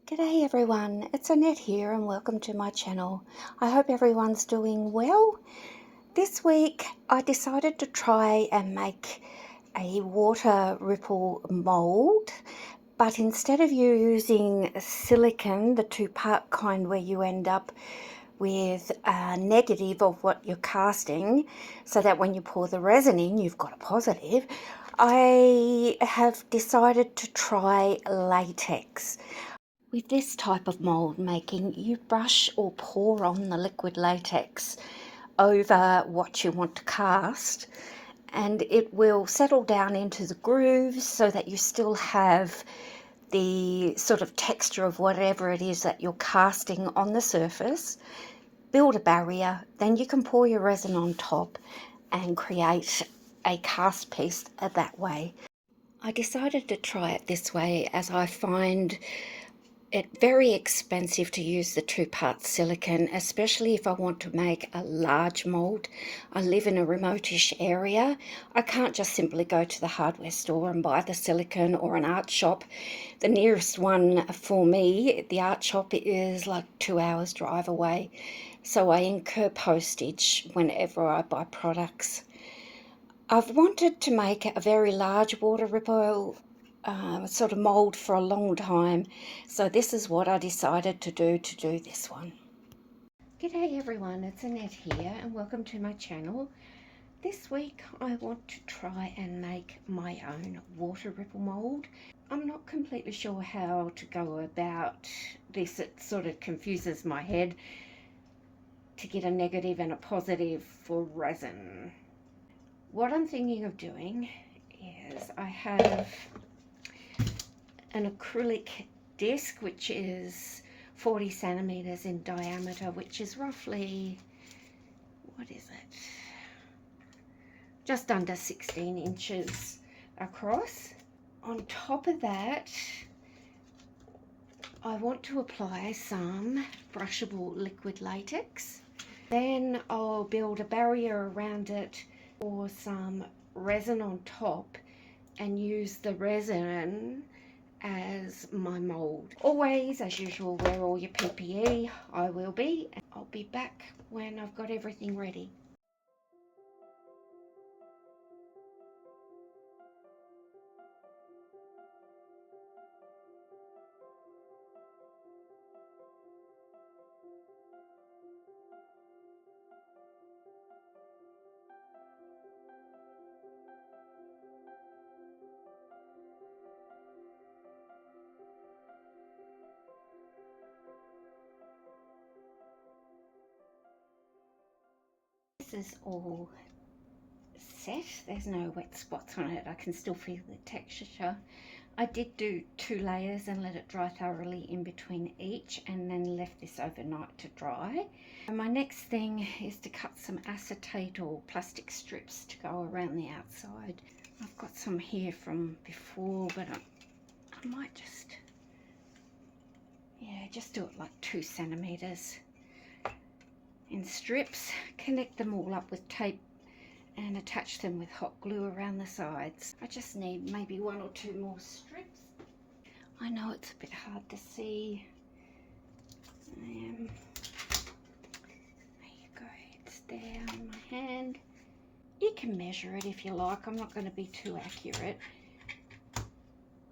G'day everyone, it's Annette here and welcome to my channel. I hope everyone's doing well. This week I decided to try and make a water ripple mould, but instead of using silicone, the two-part kind where you end up with a negative of what you're casting so that when you pour the resin in you've got a positive, I have decided to try latex. With this type of mould making, you brush or pour on the liquid latex over what you want to cast, and it will settle down into the grooves so that you still have the sort of texture of whatever it is that you're casting on the surface. Build a barrier, then you can pour your resin on top and create a cast piece that way. I decided to try it this way as I find it very expensive to use the two-part silicone, especially if I want to make a large mould. I live in a remotish area. I can't just simply go to the hardware store and buy the silicone or an art shop. The nearest one for me, the art shop, is like 2 hours drive away. So I incur postage whenever I buy products. I've wanted to make a very large water ripple sort of mould for a long time, so this is what I decided to do this one. G'day everyone, it's Annette here and welcome to my channel. This week I want to try and make my own water ripple mould. I'm not completely sure how to go about this. It sort of confuses my head to get a negative and a positive for resin. What I'm thinking of doing is I have an acrylic disc which is 40 centimeters in diameter, which is roughly, what is it, just under 16 inches across. On top of that, I want to apply some brushable liquid latex. Then I'll build a barrier around it or some resin on top and use the resin as my mould. Always, as usual, wear all your PPE. I will be. I'll be back when I've got everything ready. This is all set. There's no wet spots on it. I can still feel the texture. I did do 2 layers and let it dry thoroughly in between each, and then left this overnight to dry. And my next thing is to cut some acetate or plastic strips to go around the outside. I've got some here from before, but I might just do it like 2 centimeters in strips, connect them all up with tape and attach them with hot glue around the sides. I just need maybe 1 or 2 more strips. I know it's a bit hard to see. There you go, it's there on my hand. You can measure it if you like. I'm not going to be too accurate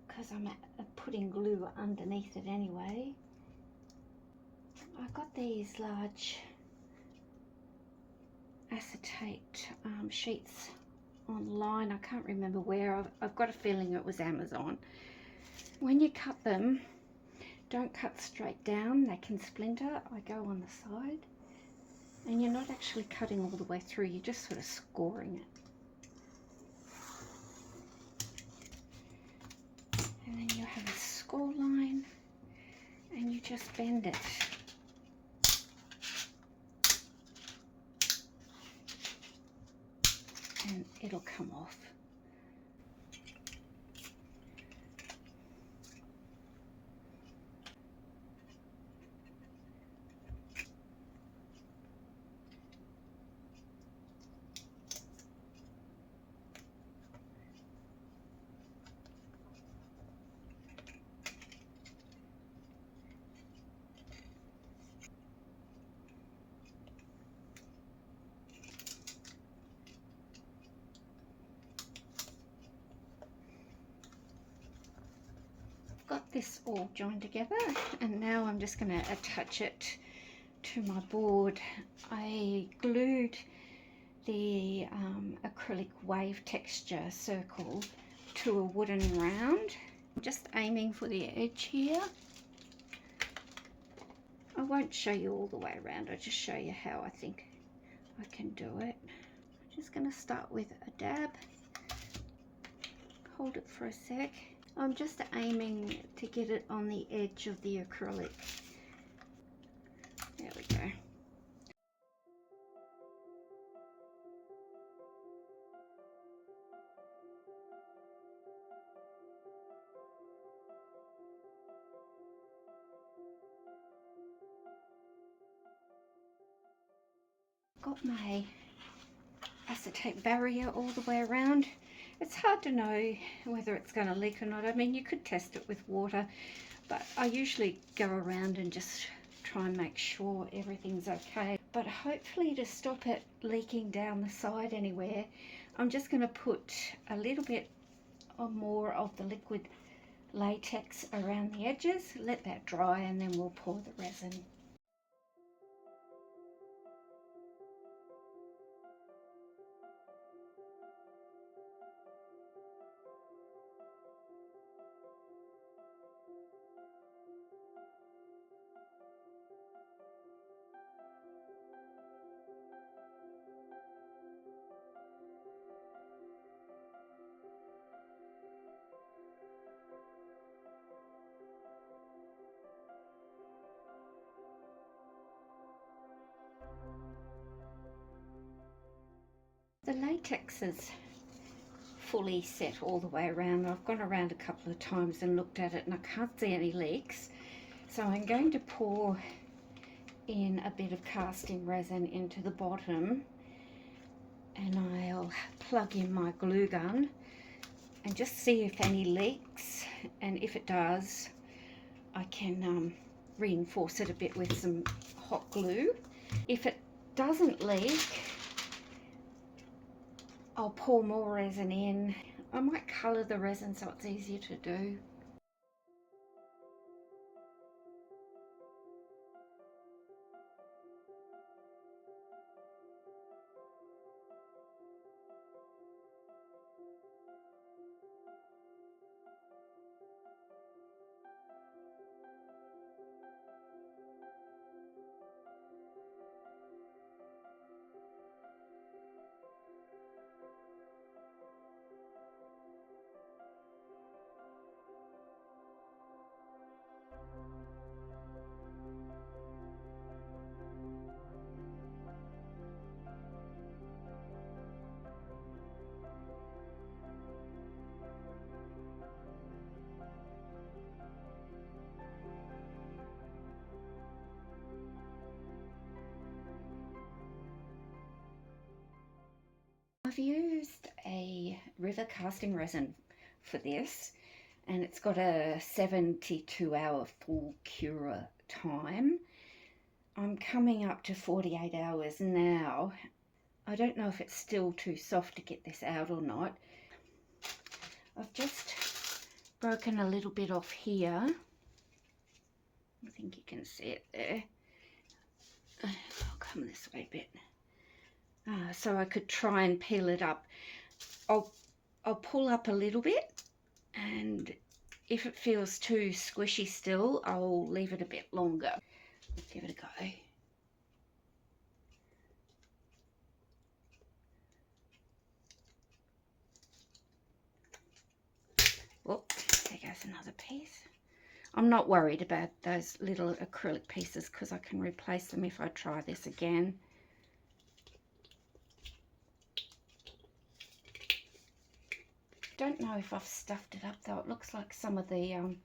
because I'm putting glue underneath it anyway. I got these large acetate sheets online. I can't remember where. I've got a feeling it was Amazon. When you cut them, don't cut straight down. They can splinter. I go on the side. And you're not actually cutting all the way through. You're just sort of scoring it. And then you have a score line and you just bend it. And it'll come off. this all joined together, and now I'm just going to attach it to my board. I glued the acrylic wave texture circle to a wooden round. I'm just aiming for the edge here. I won't show you all the way around, I'll just show you how I think I can do it. I'm just going to start with a dab, hold it for a sec. I'm just aiming to get it on the edge of the acrylic. There we go. Got my acetate barrier all the way around. It's hard to know whether it's going to leak or not. I mean, you could test it with water, but I usually go around and just try and make sure everything's okay. But hopefully, to stop it leaking down the side anywhere, I'm just going to put a little bit or more of the liquid latex around the edges, let that dry, and then we'll pour the resin. The latex is fully set all the way around. I've gone around a couple of times and looked at it and I can't see any leaks. So I'm going to pour in a bit of casting resin into the bottom, and I'll plug in my glue gun and just see if any leaks, and if it does I can reinforce it a bit with some hot glue. If it doesn't leak, I'll pour more resin in. I might colour the resin so it's easier to do. I've used a river casting resin for this, and it's got a 72-hour full cure time. I'm coming up to 48 hours now. I don't know if it's still too soft to get this out or not. I've just broken a little bit off here. I think you can see it there. I'll come this way a bit. So I could try and peel it up. I'll pull up a little bit, and if it feels too squishy still, I'll leave it a bit longer. Give it a go. Oh, there goes another piece. I'm not worried about those little acrylic pieces because I can replace them if I try this again. Don't know if I've stuffed it up though. It looks like some of the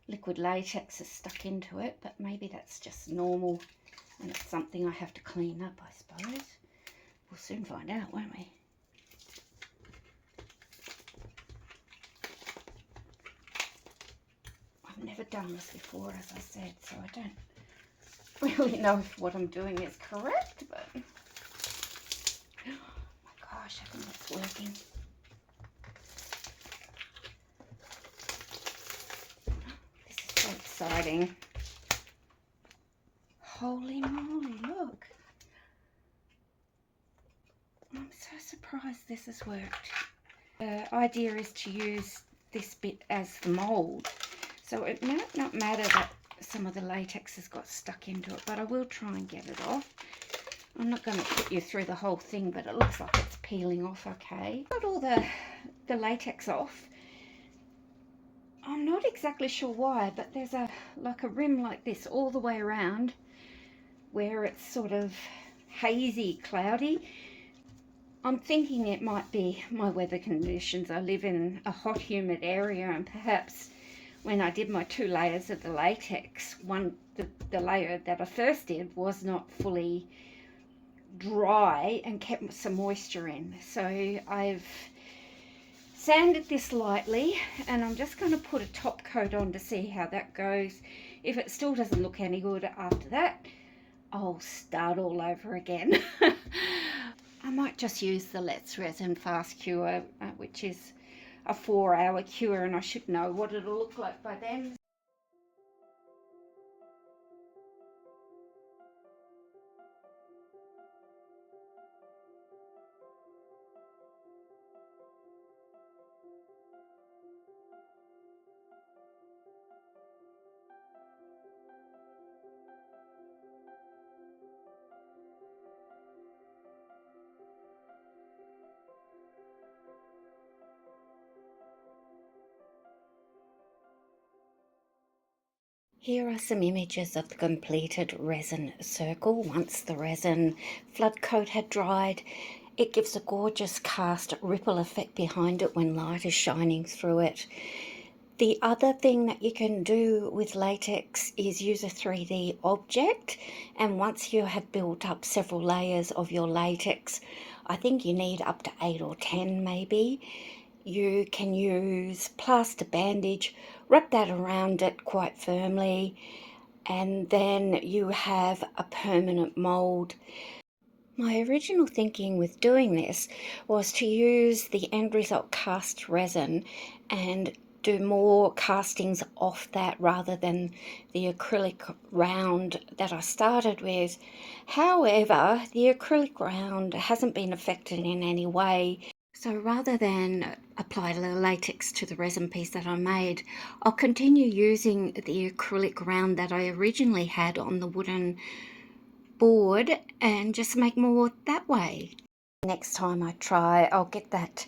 liquid latex is stuck into it, but maybe that's just normal and it's something I have to clean up, I suppose. We'll soon find out, won't we? I've never done this before, as I said, so I don't really know if what I'm doing is correct, but oh my gosh, I think it's working. exciting. Holy moly, look. I'm so surprised this has worked. The idea is to use this bit as the mould. So it might not matter that some of the latex has got stuck into it, but I will try and get it off. I'm not going to put you through the whole thing, but it looks like it's peeling off okay. Got all the latex off. I'm not exactly sure why, but there's like a rim like this all the way around where it's sort of hazy, cloudy. I'm thinking it might be my weather conditions. I live in a hot, humid area, and perhaps when I did my 2 layers of the latex, the layer that I first did was not fully dry and kept some moisture in. So I've sanded this lightly, and I'm just going to put a top coat on to see how that goes. If it still doesn't look any good after that, I'll start all over again. I might just use the Let's Resin Fast Cure, which is a 4-hour cure, and I should know what it'll look like by then. Here are some images of the completed resin circle. Once the resin flood coat had dried, it gives a gorgeous cast ripple effect behind it when light is shining through it. The other thing that you can do with latex is use a 3D object, and once you have built up several layers of your latex, I think you need up to 8 or 10 maybe, you can use plaster bandage, wrap that around it quite firmly, and then you have a permanent mould. My original thinking with doing this was to use the end result cast resin and do more castings off that rather than the acrylic round that I started with. However, the acrylic round hasn't been affected in any way. So rather than apply the latex to the resin piece that I made, I'll continue using the acrylic round that I originally had on the wooden board and just make more that way. Next time I try, I'll get that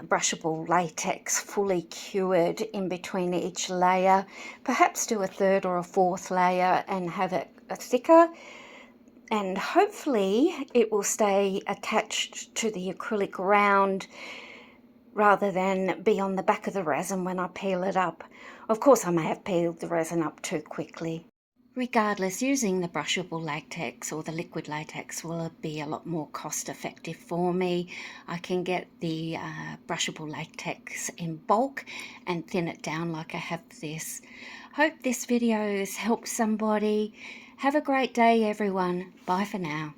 brushable latex fully cured in between each layer, perhaps do a 3rd or a 4th layer and have it thicker, and hopefully it will stay attached to the acrylic round rather than be on the back of the resin when I peel it up. Of course, I may have peeled the resin up too quickly. Regardless, using the brushable latex or the liquid latex will be a lot more cost effective for me. I can get the brushable latex in bulk and thin it down like I have this. Hope this video has helped somebody. Have a great day, everyone. Bye for now.